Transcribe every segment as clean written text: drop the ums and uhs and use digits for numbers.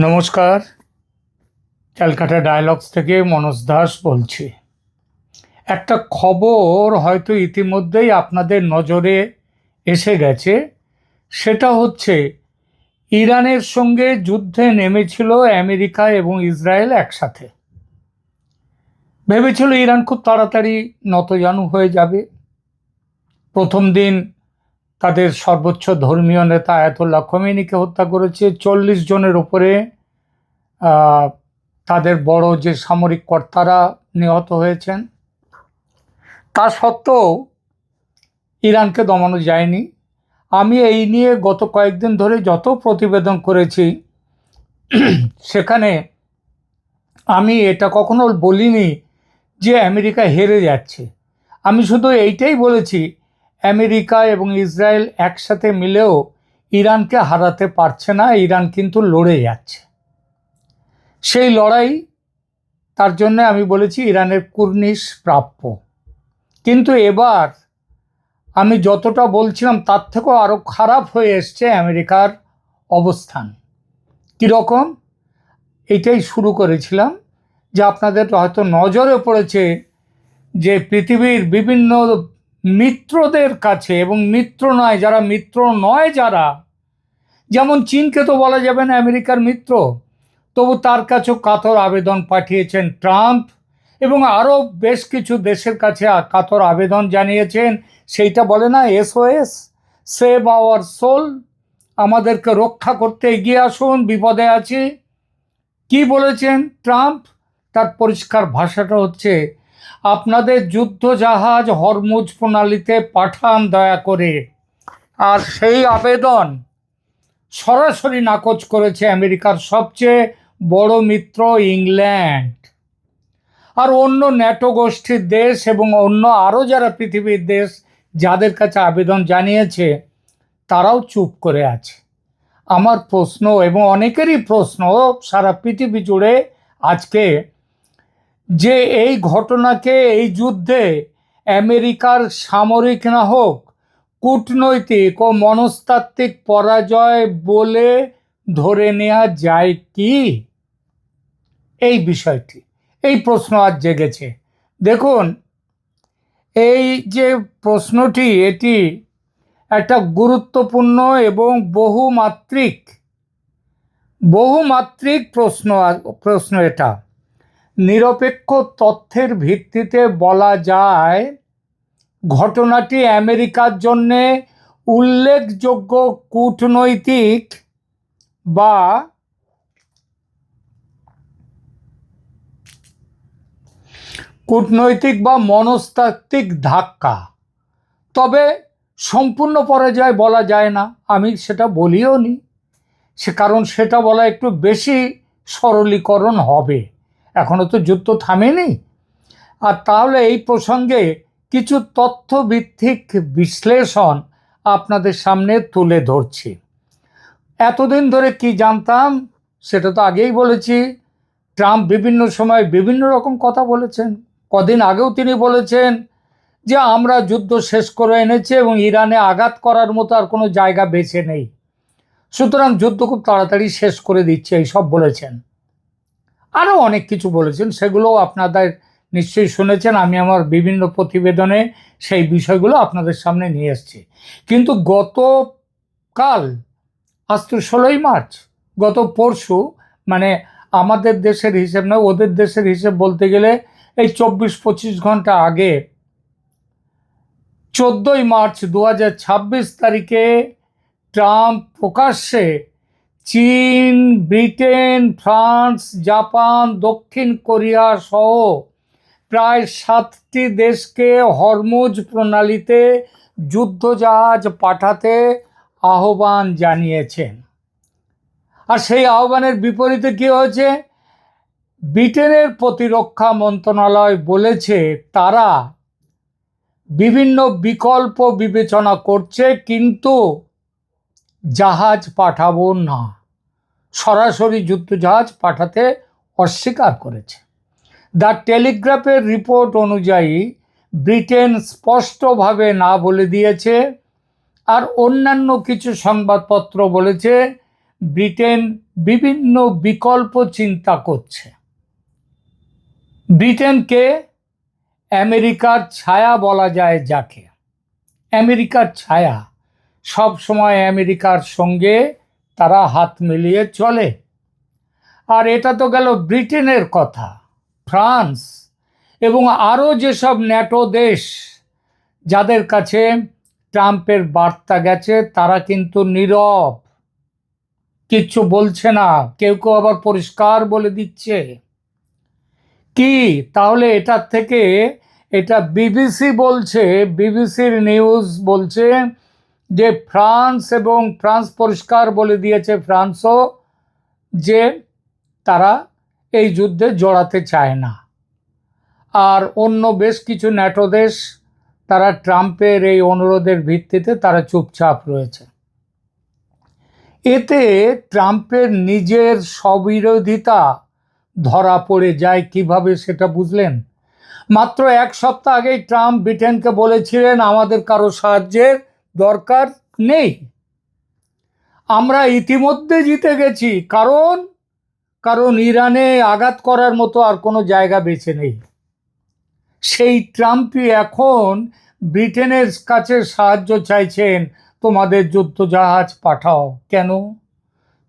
নমস্কার, ক্যালকাটা ডায়ালগস থেকে মনোজ দাস বলছি। একটা খবর হয়তো ইতিমধ্যেই আপনাদের নজরে এসে গেছে। সেটা হচ্ছে ইরানের সঙ্গে যুদ্ধে নেমেছিল আমেরিকা এবং ইসরায়েল একসাথে। ভেবেছিল ইরান খুব তাড়াতাড়ি নতজানু হয়ে যাবে। প্রথম দিন তাদের সর্বোচ্চ ধর্মীয় নেতা আয়াতুল্লাহ খোমেনিকে হত্যা করেছে। 40 জনের উপরে তাদের বড় যে সামরিক কর্তারা নিহত হয়েছেন। তা সত্ত্বেও ইরানকে দমানো যায়নি। আমি এই নিয়ে গত কয়েকদিন ধরে যত প্রতিবেদন করেছি সেখানে আমি এটা কখনো বলিনি যে আমেরিকা হেরে যাচ্ছে। আমি শুধু এইটাই বলেছি, আমেরিকা এবং ইসরায়েল একসাথে মিলেও ইরানকে হারাতে পারছে না। ইরান কিন্তু লড়ে যাচ্ছে। সেই লড়াই, তার জন্য আমি বলেছি ইরানের কুর্নিশ প্রাপ্য। কিন্তু এবার আমি যতটা বলছিলাম তার থেকেও আরও খারাপ হয়ে এসছে আমেরিকার অবস্থান। কীরকম? এটাই শুরু করেছিলাম যে আপনাদের হয়তো নজরে পড়েছে যে পৃথিবীর বিভিন্ন মিত্রদের কাছে, এবং মিত্র নয় যারা, মিত্র নয় যারা, যেমন চীনকে তো বলা যাবে না আমেরিকার মিত্র, তবু তার কাছেও কাতর আবেদন পাঠিয়েছেন ট্রাম্প, এবং আরও বেশ কিছু দেশের কাছে কাতর আবেদন জানিয়েছেন। সেইটা বলে না SOS, সেভ আওয়ার সোল, আমাদেরকে রক্ষা করতে এগিয়ে আসুন, বিপদে আছি। কি বলেছেন ট্রাম্প? তার পরিষ্কার ভাষাটা হচ্ছে, আপনাদের যুদ্ধ জাহাজ হরমুজ প্রণালীতে পাঠান দয়া করে। আর সেই আবেদন সরাসরি নাকচ করেছে আমেরিকার সবচেয়ে বড় মিত্র ইংল্যান্ড। আর অন্য ন্যাটো গোষ্ঠীর দেশ এবং অন্য আরও যারা পৃথিবীর দেশ যাদের কাছে আবেদন জানিয়েছে, তারাও চুপ করে আছে। আমার প্রশ্ন, এবং অনেকেরই প্রশ্ন সারা পৃথিবী জুড়ে আজকে, যে এই ঘটনাকে, এই যুদ্ধে আমেরিকার সামরিক না হোক, কূটনৈতিক ও মনস্তাত্ত্বিক পরাজয় বলে ধরে নেওয়া যায় কি? এই বিষয়টি, এই প্রশ্ন আজ জেগেছে। দেখুন, এই যে প্রশ্নটি, এটি একটা গুরুত্বপূর্ণ এবং বহুমাত্রিক প্রশ্ন। এটা নিরপেক্ষ তথ্যের ভিত্তিতে বলা যায় ঘটনাটি আমেরিকার জন্যে উল্লেখযোগ্য কূটনৈতিক বা মনস্তাত্ত্বিক ধাক্কা। তবে সম্পূর্ণ পরাজয় বলা যায় না, আমি সেটা বলিও নি। কারণ সেটা বলা একটু বেশি সরলীকরণ হবে। এখনো তো যুদ্ধ থামেনি। আর তাহলে এই প্রসঙ্গে কিছু তথ্যভিত্তিক বিশ্লেষণ আপনাদের সামনে তুলে ধরছি। এতদিন ধরে কি জানতাম সেটা তো আগেই বলেছি। ট্রাম্প বিভিন্ন সময় বিভিন্ন রকম কথা বলেছেন। কদিন আগেও তিনি বলেছেন যে আমরা যুদ্ধ শেষ করে এনেছি এবং ইরানে আঘাত করার মতো আর কোনো জায়গা বেঁচে নেই, সুতরাং যুদ্ধ খুব তাড়াতাড়ি শেষ করে দিচ্ছে, এইসব বলেছেন। আরও অনেক কিছু বলেছেন, সেগুলোও আপনাদের নিশ্চয়ই শুনেছেন। আমি আমার বিভিন্ন প্রতিবেদনে সেই বিষয়গুলো আপনাদের সামনে নিয়ে এসেছি। কিন্তু গতকাল, আজ তো 16ই মার্চ, গত পরশু, মানে আমাদের দেশের হিসেব নয়, ওদের দেশের হিসেব বলতে গেলে এই 24-25 ঘন্টা আগে, 14ই মার্চ 2026 তারিখে ট্রাম্প প্রকাশ্যে চীন, ব্রিটেন, ফ্রান্স, জাপান, দক্ষিণ কোরিয়া সহ প্রায় 7টি দেশকে হরমুজ প্রণালীতে যুদ্ধজাহাজ পাঠাতে আহ্বান জানিয়েছেন। আর সেই আহ্বানের বিপরীতে কি হয়েছে? ব্রিটেনের প্রতিরক্ষা মন্ত্রণালয় বলেছে তারা বিভিন্ন বিকল্প বিবেচনা করছে, কিন্তু জাহাজ পাঠাবো না, সরাসরি যুদ্ধজাহাজ পাঠাতে অস্বীকার করেছে। দ্য টেলিগ্রাফের রিপোর্ট অনুযায়ী ব্রিটেন স্পষ্টভাবে না বলে দিয়েছে। আর অন্যান্য কিছু সংবাদপত্র বলেছে ব্রিটেন বিভিন্ন বিকল্প চিন্তা করছে। ব্রিটেনকে আমেরিকার ছায়া বলা যায় যাকে, আমেরিকার ছায়া, সব সময় আমেরিকার সঙ্গে তারা হাত মিলিয়ে চলে। আর এটা তো গেল ব্রিটেনের কথা। ফ্রান্স এবং আরও যেসব ন্যাটো দেশ যাদের কাছে ট্রাম্পের বার্তা গেছে তারা কিন্তু নীরব, কিচ্ছু বলছে না। কেউ কেউ আবার পরিষ্কার বলে দিচ্ছে। কি তাহলে এটার থেকে, এটা বিবিসি বলছে, বিবিসির নিউজ বলছে যে ফ্রান্স পরিষ্কার বলে দিয়েছে, ফ্রান্সও, যে তারা এই যুদ্ধে জড়াতে চায় না। আর অন্য বেশ কিছু ন্যাটো দেশ তারা ট্রাম্পের এই অনুরোধের ভিত্তিতে তারা চুপচাপ রয়েছে। এতে ট্রাম্পের নিজের স্ববিরোধিতা ধরা পড়ে যায়। কিভাবে সেটা বুঝলেন? মাত্র এক সপ্তাহ আগেই ট্রাম্প ব্রিটেনকে বলেছিলেন আমাদের কারো সাহায্যের দরকার নেই, আমরা ইতিমধ্যে জিতে গেছি, কারণ ইরানে আঘাত করার মতো আর কোনো জায়গা বেঁচে নেই। সেই ট্রাম্পই এখন ব্রিটেনের কাছে সাহায্য চাইছেন, তোমাদের যুদ্ধজাহাজ পাঠাও। কেন?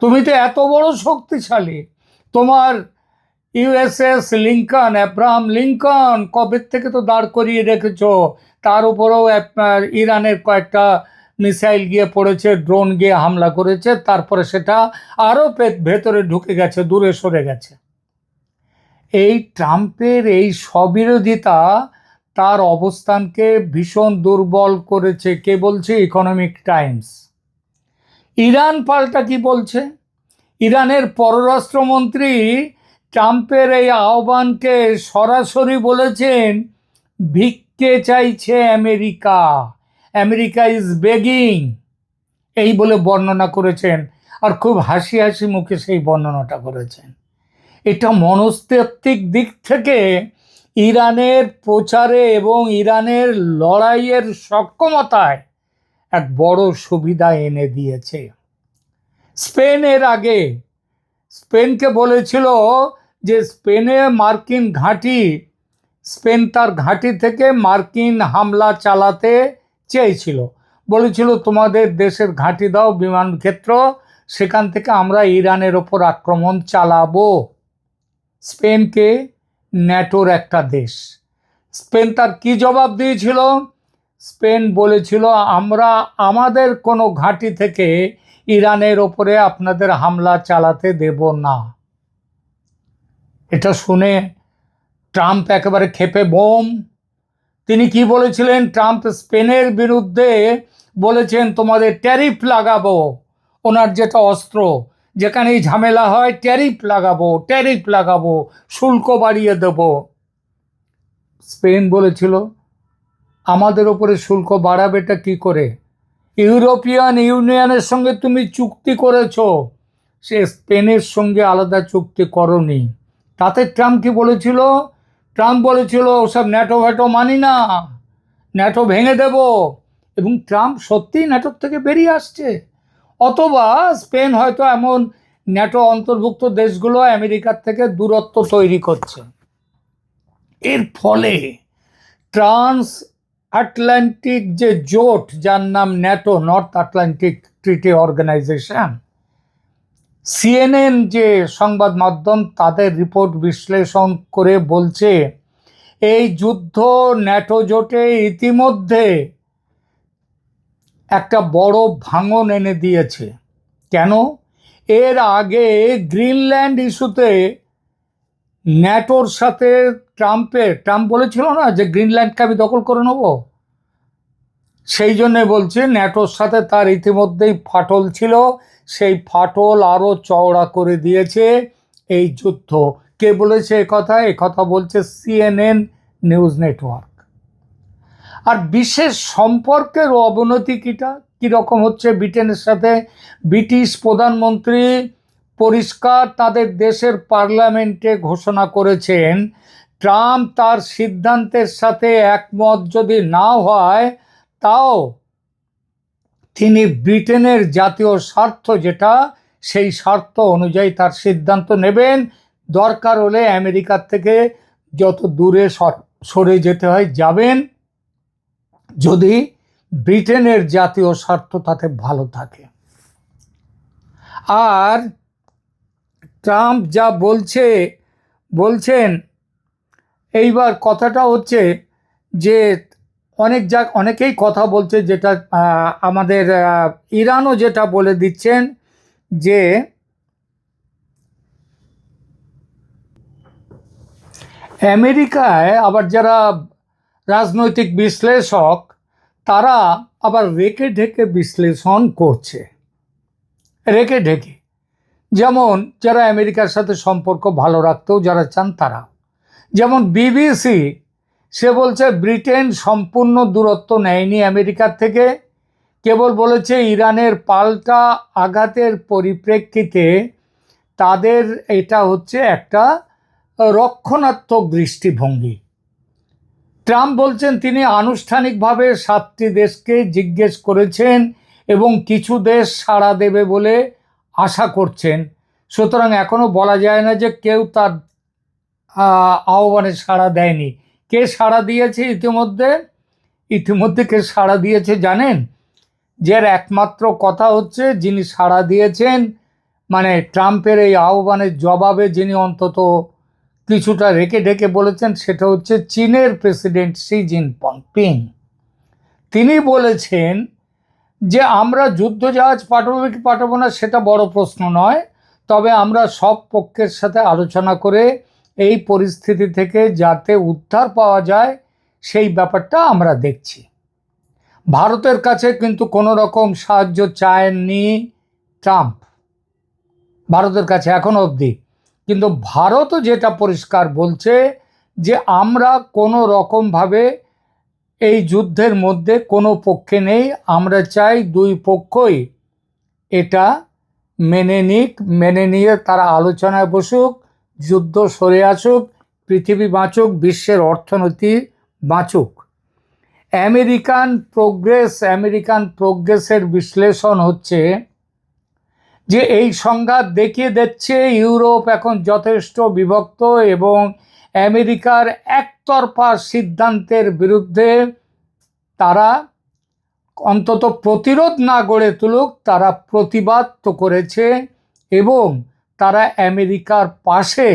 তুমি তো এত বড় শক্তিশালী, তোমার ইউএসএস লিঙ্কন, অ্যাব্রাহাম লিঙ্কন কবে থেকে তো দাঁড় করিয়ে রেখেছ, তার উপরেও ইরানের কয়েকটা মিসাইল গিয়ে পড়েছে, ড্রোন গিয়ে হামলা করেছে, তারপরে সেটা আরও ভেতরে ঢুকে গেছে, দূরে সরে গেছে। এই ট্রাম্পের এই স্ববিরোধিতা তার অবস্থানকে ভীষণ দুর্বল করেছে। কে বলছে? Economic Times. ইরান পাল্টা কি বলছে? ইরানের পররাষ্ট্রমন্ত্রী ট্রাম্পের এই আহ্বানকে সরাসরি বলেছেন ভিক্ষে চাইছে আমেরিকা, আমেরিকা ইজ বেগিং, এই বলে বর্ণনা করেছেন। আর খুব হাসি হাসি মুখে সেই বর্ণনাটা করেছেন। এটা মনস্তাত্ত্বিক দিক থেকে ইরানের প্রচারে এবং ইরানের লড়াইয়ের সক্ষমতায় এক বড় সুবিধা এনে দিয়েছে। স্পেনের আগে স্পেনকে বলেছিল যে স্পেনে মার্কিন ঘাঁটি, স্পেন তার ঘাঁটি থেকে মার্কিন হামলা চালাতে চেয়েছিল, বলেছিল তোমাদের দেশের ঘাঁটি দাও, বিমান ক্ষেত্র, সেখান থেকে আমরা ইরানের ওপর আক্রমণ চালাবো। স্পেনকে ন্যাটোর একটা দেশ, স্পেন তার কি জবাব দিয়েছিল? স্পেন বলেছিল আমরা আমাদের কোনো ঘাঁটি থেকে ইরানের ওপরে আপনাদের হামলা চালাতে দেব না। এটা শুনে ট্রাম্প একেবারে ক্ষেপে বোম। তিনি কি বলেছিলেন? ট্রাম্প স্পেনের বিরুদ্ধে বলেছেন তোমাদের ট্যারিফ লাগাবো, ওনার যেটা অস্ত্র, যেখানেই ঝামেলা হয় ট্যারিফ লাগাবো, শুল্ক বাড়িয়ে দেব। স্পেন বলেছিল আমাদের ওপরে শুল্ক বাড়াবেটা কি করে? ইউরোপিয়ান ইউনিয়নের সঙ্গে তুমি চুক্তি করেছো, সে স্পেনের সঙ্গে আলাদা চুক্তি করনি। তাতে ট্রাম্প কি বলেছিল? ট্রাম্প বলেছিল ওসব ন্যাটো ভ্যাটো মানি না, ন্যাটো ভেঙে দেব। এবং ট্রাম্প সত্যিই ন্যাটোর থেকে বেরিয়ে আসছে। অথবা স্পেন হয়তো এমন ন্যাটো অন্তর্ভুক্ত দেশগুলো আমেরিকার থেকে দূরত্ব তৈরি করছে। এর ফলে ট্রান্স আটলান্টিক যে জোট, যার নাম NATO, north Atlantic treaty organization, CNN যে সংবাদ মাধ্যম, তাদের রিপোর্ট বিশ্লেষণ করে বলছে এই যুদ্ধ ন্যাটো জোটে ইতিমধ্যে একটা বড় ভাঙন এনে দিয়েছে। কেন? এর আগে গ্রিনল্যান্ড ইস্যুতে ন্যাটোর সাথে ট্রাম্প বলেছিল না যে গ্রিনল্যান্ডকে আমি দখল করে নেব, সেই জন্যে বলছে ন্যাটোর সাথে তার ইতিমধ্যেই ফাটল ছিল, সেই ফাটল আরও চওড়া করে দিয়েছে এই যুদ্ধ। কে বলেছে কথা বলছে সিএনএন নিউজ নেটওয়ার্ক। আর বিশেষ সম্পর্কের অবনতি কীরকম হচ্ছে ব্রিটেনের সাথে? ব্রিটিশ প্রধানমন্ত্রী পরিষ্কার তাদের দেশের পার্লামেন্টে ঘোষণা করেছেন ট্রাম্প তার সিদ্ধান্তের সাথে একমত যদি না হয়, তাও তিনি ব্রিটেনের জাতীয় স্বার্থ যেটা, সেই স্বার্থ অনুযায়ী তার সিদ্ধান্ত নেবেন। দরকার হলে আমেরিকার থেকে যত দূরে সরে যেতে হয় যাবেন, যদি ব্রিটেনের জাতীয় স্বার্থ তাতে ভালো থাকে। আর ট্রাম্প যা বলছেন, এইবার কথাটা হচ্ছে যে অনেকেই কথা বলছে, যেটা আমাদের ইরানও যেটা বলে দিচ্ছেন যে আমেরিকায় আবার যারা রাজনৈতিক বিশ্লেষক, তারা আবার রেখে ঢেকে বিশ্লেষণ করছে, রেখে ঢেকে। যেমন যারা আমেরিকার সাথে সম্পর্ক ভালো রাখতেও যারা চান তারা, যেমন বিবিসি, সে বলছে ব্রিটেন সম্পূর্ণ দূরত্ব নেয়নি আমেরিকার থেকে, কেবল বলেছে ইরানের পাল্টা আঘাতের পরিপ্রেক্ষিতে তাদের এটা হচ্ছে একটা রক্ষণাত্মক দৃষ্টিভঙ্গি। ট্রাম্প বলছেন তিনি আনুষ্ঠানিকভাবে 7টি দেশকে জিজ্ঞেস করেছেন এবং কিছু দেশ সাড়া দেবে বলে আশা করছেন। সুতরাং এখনো বলা যায় না যে কেউ তার আহ্বানে সাড়া দেয়নি। কে সাড়া দিয়েছে ইতিমধ্যে কে সাড়া দিয়েছে জানেন? যার একমাত্র কথা হচ্ছে, যিনি সাড়া দিয়েছেন, মানে ট্রাম্পের এই আহ্বানের জবাবে যিনি অন্তত কিছুটা রেখে ঢেকে বলেছেন, সেটা হচ্ছে চীনের প্রেসিডেন্ট শি জিনপিং। তিনি বলেছেন যে আমরা যুদ্ধজাহাজ পাঠাবো কি পাঠাবো না সেটা বড় প্রশ্ন নয়, তবে আমরা সব পক্ষের সাথে আলোচনা করে এই পরিস্থিতি থেকে যাতে উদ্ধার পাওয়া যায় সেই ব্যাপারটা আমরা দেখছি। ভারতের কাছে কিন্তু কোনো রকম সাহায্য চায়নি ট্রাম্প, ভারতের কাছে এখনো অবধি। কিন্তু ভারতও যেটা পরিষ্কার বলছে যে আমরা কোনো রকমভাবে এই যুদ্ধের মধ্যে কোনো পক্ষে নেই, আমরা চাই দুই পক্ষই এটা মেনে নিয়ে তারা আলোচনায় বসুক, যুদ্ধ সরে আসুক, পৃথিবী বাঁচুক, বিশ্বের অর্থনীতি বাঁচুক। আমেরিকান প্রোগ্রেসের বিশ্লেষণ হচ্ছে যে এই সংঘাত দেখিয়ে দিচ্ছে ইউরোপ এখন যথেষ্ট বিভক্ত এবং আমেরিকার একতরফা সিদ্ধান্তের বিরুদ্ধে তারা অন্তত প্রতিরোধ না গড়ে তুলুক, তারা প্রতিবাদ তো করেছে এবং তারা আমেরিকার পাশে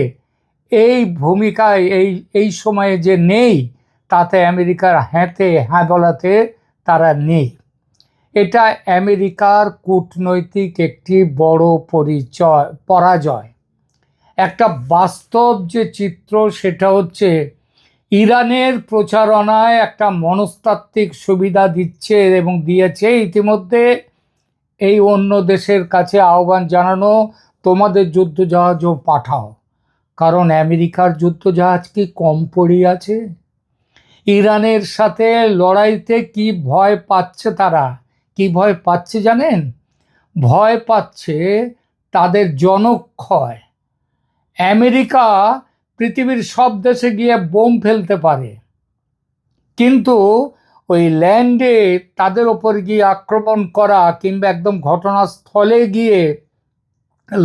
এই ভূমিকায় এই সময়ে যে নেই, তাতে আমেরিকার হ্যাঁ বলাতে তারা নেই। এটা আমেরিকার কূটনৈতিক একটি বড় পরাজয়। একটা বাস্তব যে চিত্র সেটা হচ্ছে ইরানের প্রচারণায় একটা মনস্তাত্ত্বিক সুবিধা দিচ্ছে এবং দিয়েছে ইতিমধ্যে এই অন্য দেশের কাছে আহ্বান জানানো, তোমাদের যুদ্ধজাহাজও পাঠাও। কারণ আমেরিকার যুদ্ধজাহাজ কি কম পড়ে আছে? ইরানের সাথে লড়াইতে কি ভয় পাচ্ছে তারা? কি ভয় পাচ্ছে জানেন? ভয় পাচ্ছে তাদের জনক্ষয়। আমেরিকা পৃথিবীর সব দেশে গিয়ে বোম ফেলতে পারে, কিন্তু ওই ল্যান্ডে তাদের ওপর গিয়ে আক্রমণ করা কিংবা একদম ঘটনাস্থলে গিয়ে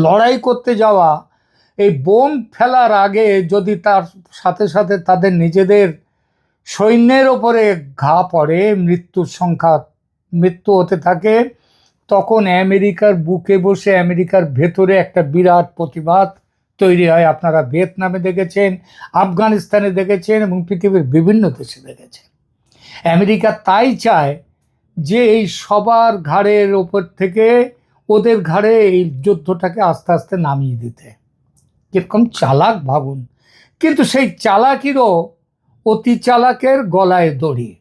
লড়াই করতে যাওয়া, এই বোম ফেলার আগে যদি তার সাথে সাথে তাদের নিজেদের সৈন্যের ওপরে ঘা পড়ে, মৃত্যু হতে থাকে, তখন আমেরিকার বুকে বসে আমেরিকার ভেতরে একটা বিরাট প্রতিবাদ তৈরি হয়। আপনারা ভিয়েতনামে দেখেছেন, আফগানিস্তানে দেখেছেন এবং পৃথিবীর বিভিন্ন দেশে দেখেছেন। আমেরিকা তাই চায় যে এই সবার ঘাড়ের ওপর থেকে ওদের ঘাড়ে এই যুদ্ধটাকে আস্তে আস্তে নামিয়ে দিতে। কিরকম চালাক ভাবুন। কিন্তু সেই চালাকিরও অতি চালাকের গলায় দড়ি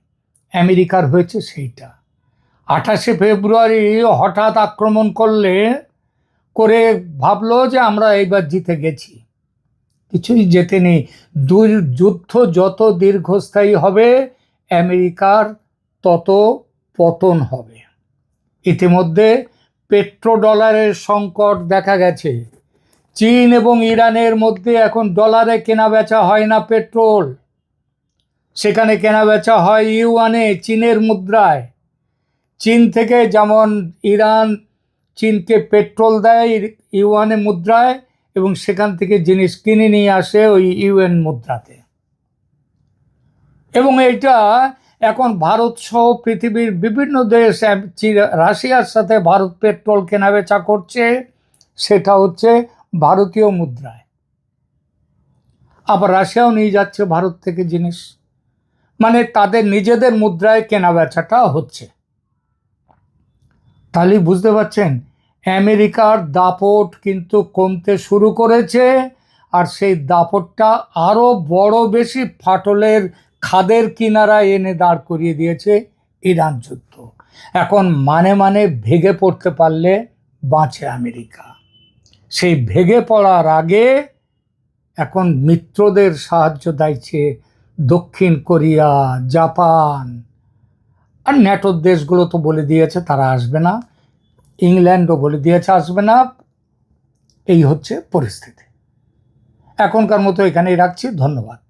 আমেরিকার হয়েছে সেইটা। 28শে ফেব্রুয়ারি হঠাৎ আক্রমণ করে ভাবলো যে আমরা এইবার জিতে গেছি। কিছুই যেতে নেই। যুদ্ধ যত দীর্ঘস্থায়ী হবে আমেরিকার তত পতন হবে। ইতিমধ্যে পেট্রোডলারের সংকট দেখা গেছে। চীন এবং ইরানের মধ্যে এখন ডলারে কেনা বেচা হয় না পেট্রোল, সেখানে কেনা বেচা হয় ইউয়ানে, চীনের মুদ্রায়। চীন থেকে যেমন ইরান চীনকে পেট্রোল দেয় ইউয়ানে মুদ্রায় এবং সেখান থেকে জিনিস কিনে নিয়ে আসে ওই ইউএন মুদ্রাতে। এবং এটা এখন ভারত সহ পৃথিবীর বিভিন্ন দেশ, রাশিয়ার সাথে ভারত পেট্রোল কেনাবেচা করছে, সেটা হচ্ছে ভারতীয় মুদ্রায়। আবার রাশিয়াও নিয়ে যাচ্ছে ভারত থেকে জিনিস, মানে তাদের নিজেদের মুদ্রায় কেনাবেচাটা হচ্ছে। তাহলে বুঝতে পারছেন আমেরিকার দাপট কিন্তু কমতে শুরু করেছে, আর সেই দাপটটা আরো বড় বেশি ফাটলের খাদের কিনারায় এনে দাঁড় করিয়ে দিয়েছে ইরান যুদ্ধ। এখন মানে মানে ভেঙে পড়তে পারলে বাঁচে আমেরিকা। সেই ভেঙে পড়ার আগে এখন মিত্রদের সাহায্য চাইছে দক্ষিণ কোরিয়া, জাপান, আর ন্যাটোর দেশগুলো তো বলে দিয়েছে তারা আসবে না, ইংল্যান্ডও বলে দিয়েছে আসবে না। এই হচ্ছে পরিস্থিতি। এখনকার মতো এখানেই রাখছি, ধন্যবাদ।